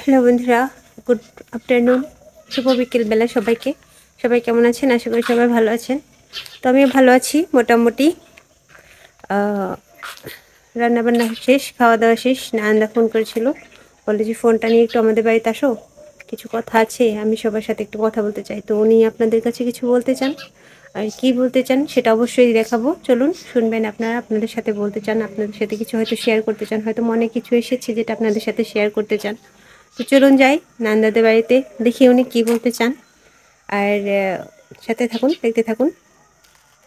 Hello বন্ধুরা, good afternoon, শুভ বিকেলবেলা সবাইকে। সবাই কেমন আছেন? আশা করি সবাই ভালো আছেন। তো আমিও ভালো আছি মোটামুটি। রান্নাবান্না শেষ, খাওয়া দাওয়া শেষ। নান্দা ফোন করেছিল, বলে যে ফোনটা নিয়ে একটু আমাদের বাড়িতে আসো, কিছু কথা আছে, আমি সবার সাথে একটু কথা বলতে চাই। তো উনি আপনাদের কাছে কিছু বলতে চান, আর কি বলতে চান সেটা অবশ্যই দেখাবো। চলুন শুনবেন আপনারা, আপনাদের সাথে বলতে চান, আপনাদের সাথে কিছু হয়তো শেয়ার করতে চান, হয়তো মনে কিছু এসেছে যেটা আপনাদের সাথে শেয়ার করতে চান। তো চলুন যাই নান্দাদের বাড়িতে, দেখি উনি কী বলতে চান। আর সাথে থাকুন, দেখতে থাকুন,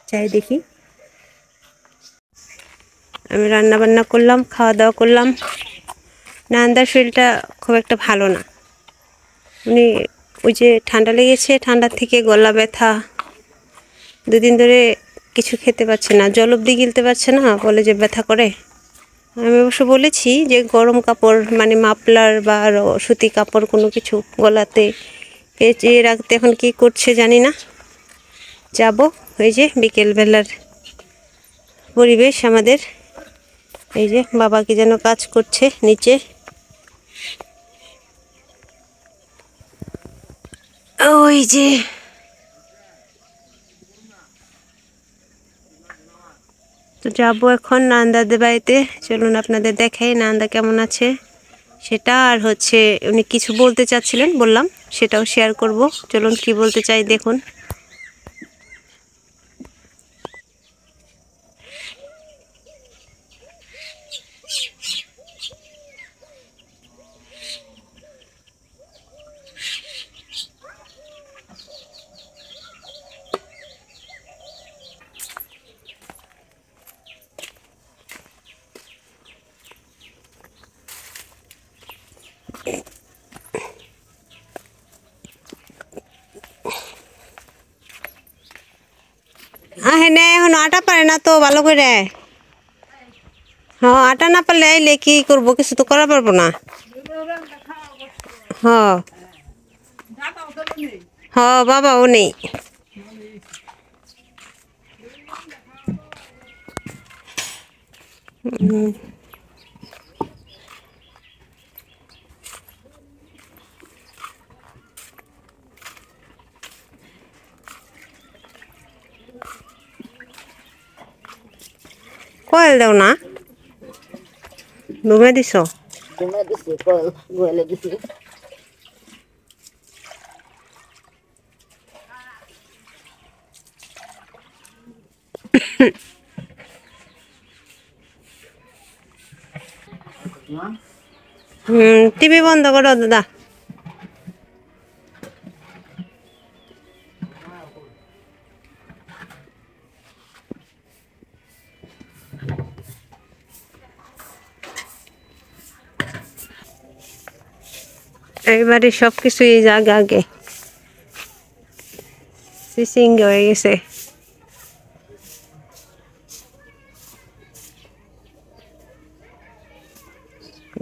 যাই দেখি। আমি রান্না বান্না করলাম, খাওয়া দাওয়া করলাম। নান্দার শরীরটা খুব একটা ভালো না। উনি ওই যে ঠান্ডা লেগেছে, ঠান্ডার থেকে গলা ব্যথা, দুদিন ধরে কিছু খেতে পারছে না, জল অবধি গিলতে পারছে না, বলে যে ব্যথা করে। আমি অবশ্য বলেছি যে গরম কাপড় মানে মাফলার বা সুতি কাপড় কোনো কিছু গলাতে পেঁচিয়ে রাখতে। এখন কি করছে জানি না। যাব, এই যে বিকেলবেলার পরিবেশ আমাদের। এই যে বাবা কি যেন কাজ করছে নিচে। ওই যে তো যাবো এখন নান্দাদের বাড়িতে। চলুন আপনাদের দেখাই নান্দা কেমন আছে সেটা, আর হচ্ছে উনি কিছু বলতে চাচ্ছিলেন, বললাম সেটাও শেয়ার করব। চলুন কি বলতে চাই দেখুন। হেনে এখন আটা পারে না তো ভালো করে। হ্যাঁ, আটা না পারলে আইলে কি করবো, কিছু তো করা পারবো না। হ্যাঁ হ্যাঁ, বাবাও নেই। কয়েল দাও না, ডুবে দিছ। টিভি বন্ধ করো দাদা। এবারে সব কিছুই জায়গা আগে সিসিং হয়ে গেছে।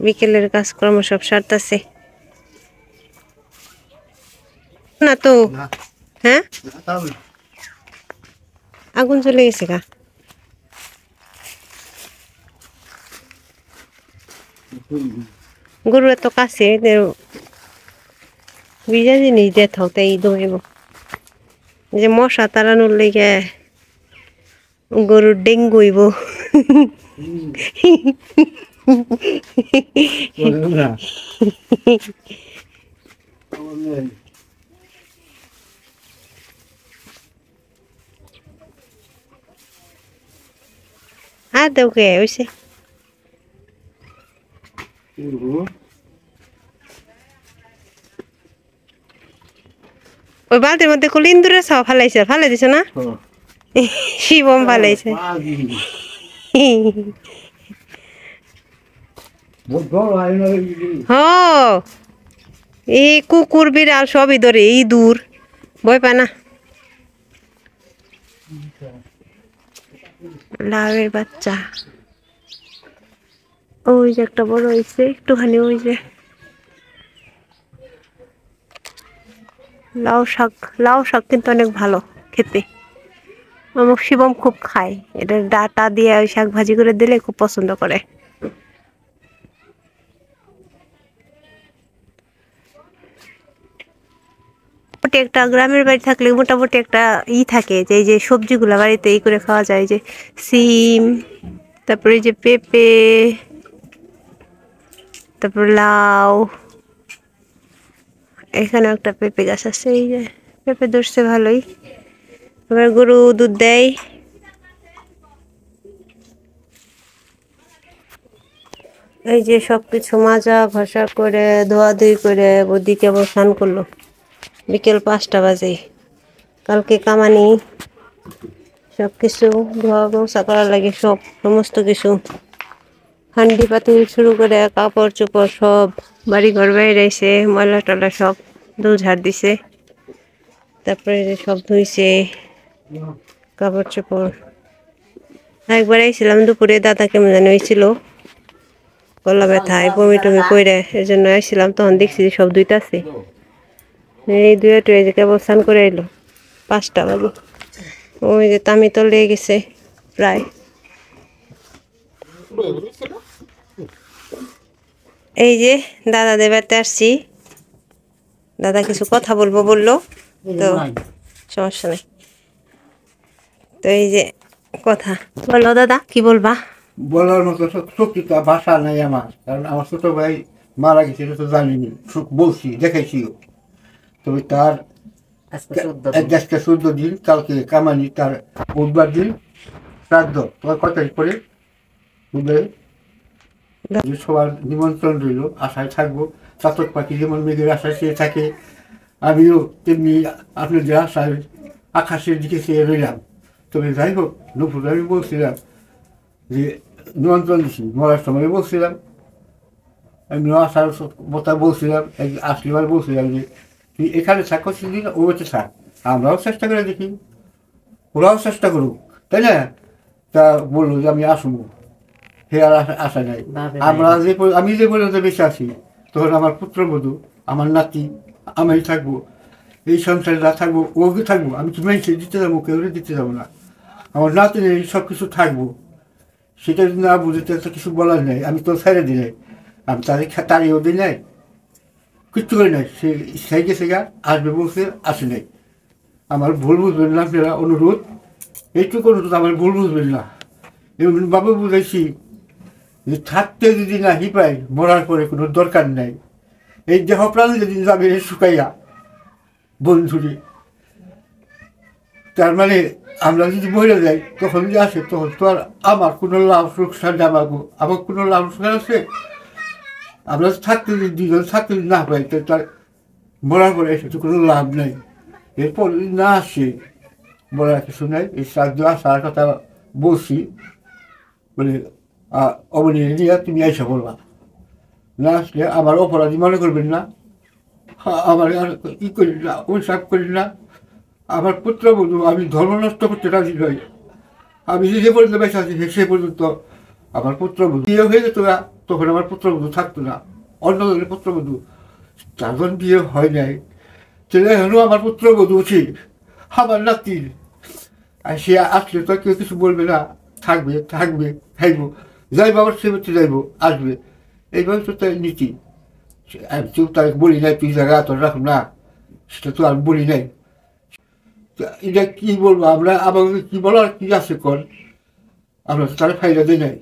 বিকেলের কাজকর্ম সব সারতাছে না তো। হ্যাঁ, আগুন চলে গেছে গা। গরু এত কাছে ভিজা জিনিস দিয়ে থাও, তাই দৌড়াইব। যে মশা তাড়ানোর লেগে গরুর ডেঙ্গু হইব। আর দেও কে হইছে। ওই বালতির মধ্যে কোন ইন্দুরের ছাওয়া ফালাইছে, ফালাই দিছে না? শিবম ফালাইছে। হ্যাঁ, এই কুকুর বিড়াল সবই ধরে, ইঁদুর ভয় পায় না। লাউয়ের বাচ্চা ওই যে একটা বড় হয়েছে একটুখানি। ওই যে লাউ শাক, লাউ শাক কিন্তু অনেক ভালো খেতে। আমার শিবম খুব খায় এটা, ডাটা দিয়ে ওই শাক ভাজি করে দিলে খুব পছন্দ করে। মোটামুটি একটা গ্রামের বাড়ি থাকলে মোটামুটি একটা থাকে যে এই যে সবজিগুলো বাড়িতে করে খাওয়া যায়, যে সিম, তারপরে যে পেঁপে, তারপর লাউ, এখানে একটা পেঁপে গাছ আছে, এই যে পেঁপে ধরছে ভালোই। এবার গরু দুধ দেয়। এই যে সবকিছু মাজা ঘষা করে ধোয়াধুয়ি করে বৌদি কেবল স্নান করলো বিকেল 5টা বাজে। কালকে কামানি সব কিছু ধোয়া মোছা করা লাগে, সমস্ত কিছু হান্ডি পাতি শুরু করে কাপড় চোপড় সব বাড়ি ঘর বাইরেছে, ময়লা টলা সব ঝাড় দিছে, তারপরে সব ধুইছে কাপড় চোপড়। একবার আইছিলাম দুপুরে, দাদা কেমন জানি হয়েছিল, গলা ব্যথায় বমি টমি করে, এর জন্য আসছিলাম, তখন দেখছি যে সব ধুইতাছে। এই ধুয়ে টুয়ে যে কেবল স্নান করে এলো 5টা বাজে। ওই যে তামি তো লেগে গেছে প্রায়। এই যে দাদা দেবাতে আসছি, দাদা কিছু কথা বললো, তো সমস্যা নেই। তো এই যে কথা বলো দাদা, কি বলবা? বলার মতো শক্তিটা ভাষা নাই আমার, কারণ আমার ছোট ভাই মারা গেছে, এটা তো জানিনি, বলছি দেখাইছিও। তবে তার আজকে 14 দিন, কালকে কামানি, তার বুধবার দিন শ্রাদ্ধ। তোমার কত তারিখ পরে বুধবারে সবার নিমন্ত্রণ রইল, আশায় থাকবো। চাতক পাখি যেমন মেঘের আশায় চেয়ে থাকে, আমিও তেমনি আপনাদের আশায় আকাশের দিকে চেয়ে রইলাম। তবে যাই হোক, নুপুর আমি বলছিলাম যে নিমন্ত্রণ দিচ্ছি, মরার সময় বলছিলাম, আমি আসার কথা বলছিলাম, আসলিবার বলছিলাম যে তুই এখানে থাক কিছুদিন, ও হচ্ছে থাক, আমরাও চেষ্টা করে দেখি, ওরাও চেষ্টা করুক, তাই না? তা বললো যে আমি আসবো, হে আর আশা নাই। আমি যে পর্যন্ত বেঁচে আছি, তখন আমার পুত্রবধূ, আমার নাতি, আমি থাকবো, এই সংসারে যা থাকবো ওকে থাকবো। আমি কি মেয়েছে দিতে যাবো, কেউ দিতে যাবো না, আমার নাতি নেই, সব কিছু থাকবো। সেটা যদি না বুঝতে তো কিছু বলার নেই, আমি তো ছেড়ে দিলে, আমি তারিও দিই নাই, কিচ্ছু করি নাই। সে ইচ্ছাই গেছে গা, আসবে বলছে, আসে নাই। আমার ভুল বুঝবেন না আপনারা, অনুরোধ, এইটুকু অনুরোধ, আমার ভুল বুঝবেন না। এমন বাবু বুঝাইছি যে থাকতে যদি না পাই, মরার পরে কোনো দরকার নাই। এই দেহ প্রাণ যদি যাবে শুকাইয়া বন্ধুরি, তার মানে আমরা যদি মরে যাই, তখন যে আসে, তখন তো আর আমার কোনো লাভ লোকসান জামাবো, আমার কোনো লাভ লোকসান আছে? আমরা থাকতে যদি দুজন থাকতে যদি না পাই, তো তার মরার পরে এসে তো কোনো লাভ নেই। এরপর যদি না আসে, বলার কিছু নাই। এই শ্রাদ্ধ আসার কথা বলছি বলে অবনী নিয়ে তুমি এসে বলবা, না আসলে আমার অপরাধী মনে করবেন না, আমার আর ই করি না, অভিশাপ করি না। আমার পুত্রবধূ, আমি ধর্ম নষ্ট করতে রাজি নই। আমি যে পর্যন্ত বেঁচে আছি সে পর্যন্ত আমার পুত্রবধূ বিয়ে হয়ে যেত না, তখন আমার পুত্রবধূ থাকতো না, অন্য ধরনের পুত্রবধূ। যখন বিয়ে হয় নাই, ছেলে হলো আমার পুত্রবধূ উচিত, আমার নাতির। আর সে আসলে তো কেউ কিছু বলবে না, থাকবে থাকবে খাইবো, যাইবো, আবার সে বেঁচে যাইবো, আসবে। এইভাবে তো তাই নীতি। আমি তো তাই বলি নাই তুই জায়গা তোর রাখ না, সেটা তো আমি বলি নাই। এটা কি বলবো আমরা, আমাকে কি বলার কি আছে কর, আমরা তো তারা ফায়দা দিই নাই,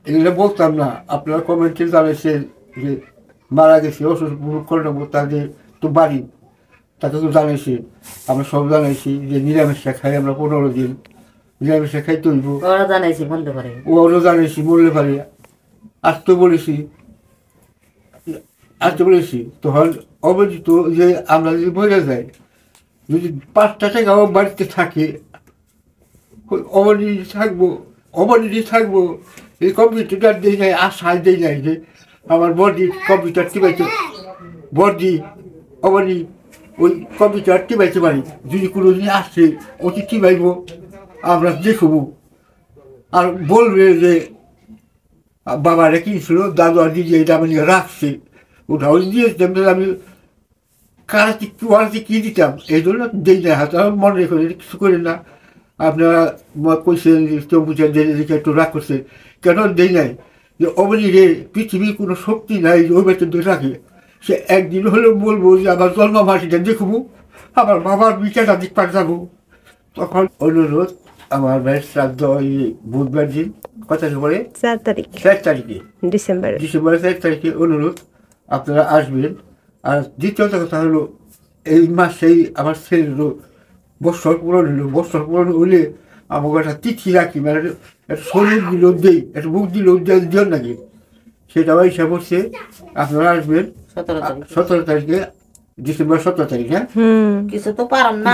এগুলো বলতাম না। আপনারা কমেন্টে জানাইছেন যে মারা গেছে, অসুস্থ করে নেবো, তাদের তো বাড়ি, তাকে তো জানাইছি, আমরা সব জানাইছি যে নিরামিষটা খাই আমরা 15 দিন, নিরামিষটা খাই তৈব, ওরা জানাইছি মরলে পারে। আসতে বলেছি তখন অবধিত যে আমরা যদি মরে যাই, যদি 5টা টাকাও বাড়িতে থাকে, অবনীতি থাকবো। এই কম্পিউটার দিয়ে যায়, আশায় দিয়ে যায় যে আমার বডি কম্পিউটার টিপাইতে, বডি অবনী ওই কম্পিউটার টিপাইতে পারি। যদি কোনো দিন আসছে ওটি টিপাইব, আমরা দেখবো, আর বলবে যে বাবারা কিনছিল, দাদু আর দিদি এটা আমি রাখছে, ওটাও দিয়েছে, আমি কারাতে কি দিতাম, এই জন্য দিই না, হাতে মনে রেখে কিছু করেন না। আপনারা কইছেন চৌপুচার দেখে একটু রাগ করছেন, কেন দেই নাই? যে অবনী রে, পৃথিবীর কোনো শক্তি নাই যে ওই বেতন ধরে রাখে, সে একদিন হলেও বলবো যে আমার জন্মমাসিটা দেখবো, আমার বাবার বিচারটা দেখবার যাবো। তখন অনুরোধ, আমার ভাইয়ের শ্রাদ্ধ ওই বুধবার দিন, কত তারিখ পরে 4 তারিখ 4 তারিখে, ডিসেম্বরের। ডিসেম্বরের 4 তারিখে অনুরোধ, আপনারা আসবেন। আর দ্বিতীয়ত কথা হলো, এই মাসেই আমার ছেলেরও বৎসর পূরণ হলো। বৎসর পূরণ হলে আমাকে একটা তিথি রাখি, মানে একটা শরীর দিল দেই, একটা মুখ দিল দিও নাকি, সেটাও হিসাব হচ্ছে। আপনারা আসবেন 17 তারিখে, ডিসেম্বর 17 তারিখ। হ্যাঁ, কিছু তো পারম না,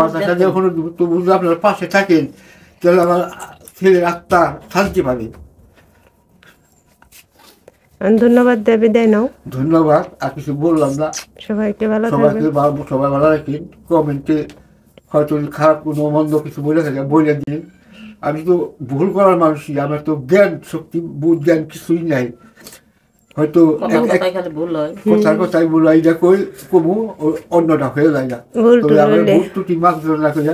বাতাসা যখন তবু যদি আপনারা পাশে থাকেন তাহলে আমার ছেলের আত্মা শান্তি পাবে। ধন্যবাদ দেয়া, বিদায় নাও। ধন্যবাদ, আর কিছু বললাম না। সবাইকে ভালো সবাইকে থাকবেন। সবাই ভালো রাখেন। কমেন্টে হয়তো খারাপ কোনো মন্দ কিছু বলে থাকে বলে দিন। আমি তো ভুল করার মানুষই, আমার তো জ্ঞান শক্তি বুধ জ্ঞান কিছুই নাই। হয়তো কথার কথাই বলো, এইটা কই কমু অন্যটা হয়ে যায় না। তবে আমার ভুল ত্রুটি মাফ না করে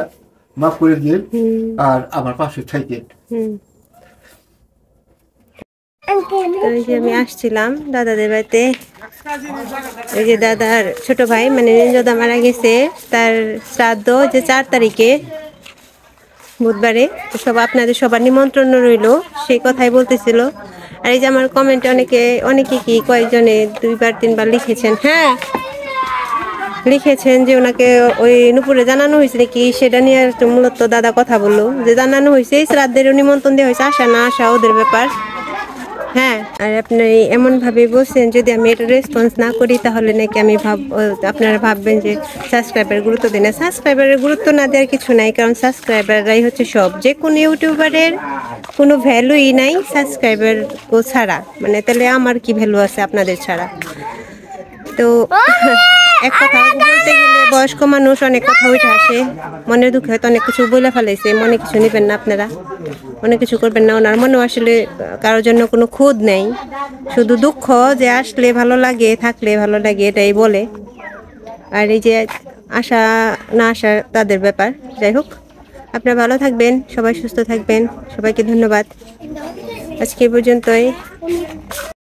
মাফ করে দিয়ে আর আমার পাশে থাকেন। আমি আসছিলাম দাদাদের বাড়িতে। ওই যে দাদার ছোট ভাই মানে নির্জদা মারা গেছে, তার শ্রাদ্ধ যে 4 তারিখে বুধবারে। সব আপনাদের সবার নিমন্ত্রণ রইল, সেই কথাই বলতেছিল। আর এই যে আমার কমেন্টে অনেকে কি কয়েকজনে 2বার 3বার লিখেছেন, হ্যাঁ লিখেছেন যে ওনাকে ওই নুপুরে জানানো হয়েছে নাকি, সেটা নিয়ে মূলত দাদা কথা বললো যে জানানো হয়েছে, শ্রাদ্ধের নিমন্ত্রণ দেওয়া হয়েছে, আসা না আসা ওদের ব্যাপার। হ্যাঁ, আর আপনি এমনভাবে বলছেন যদি আমি এটা রেসপন্স না করি তাহলে নাকি আমি আপনারা ভাববেন যে সাবস্ক্রাইবারের গুরুত্ব দেয় না। সাবস্ক্রাইবারের গুরুত্ব না দেওয়ার কিছু নাই, কারণ সাবস্ক্রাইবাররাই হচ্ছে সব। যে কোনো ইউটিউবারের কোনো ভ্যালুই নাই সাবস্ক্রাইবার ছাড়া, মানে তাহলে আমার কি ভ্যালু আছে আপনাদের ছাড়া? তো এক কথা বলতে গেলে বয়স্ক মানুষ অনেক কথা উঠে আসে, মনের দুঃখে হয়তো অনেক কিছু বলে ফেলাইছে, মনে কিছু নেবেন না আপনারা, মনে কিছু করবেন না। ওনার মনেও আসলে কারোর জন্য কোনো খুঁত নেই, শুধু দুঃখ যে আসলে ভালো লাগে, থাকলে ভালো লাগে, এটাই বলে। আর এই যে আসা না আসা তাদের ব্যাপার। যাই হোক, আপনারা ভালো থাকবেন, সবাই সুস্থ থাকবেন। সবাইকে ধন্যবাদ, আজকে পর্যন্তই।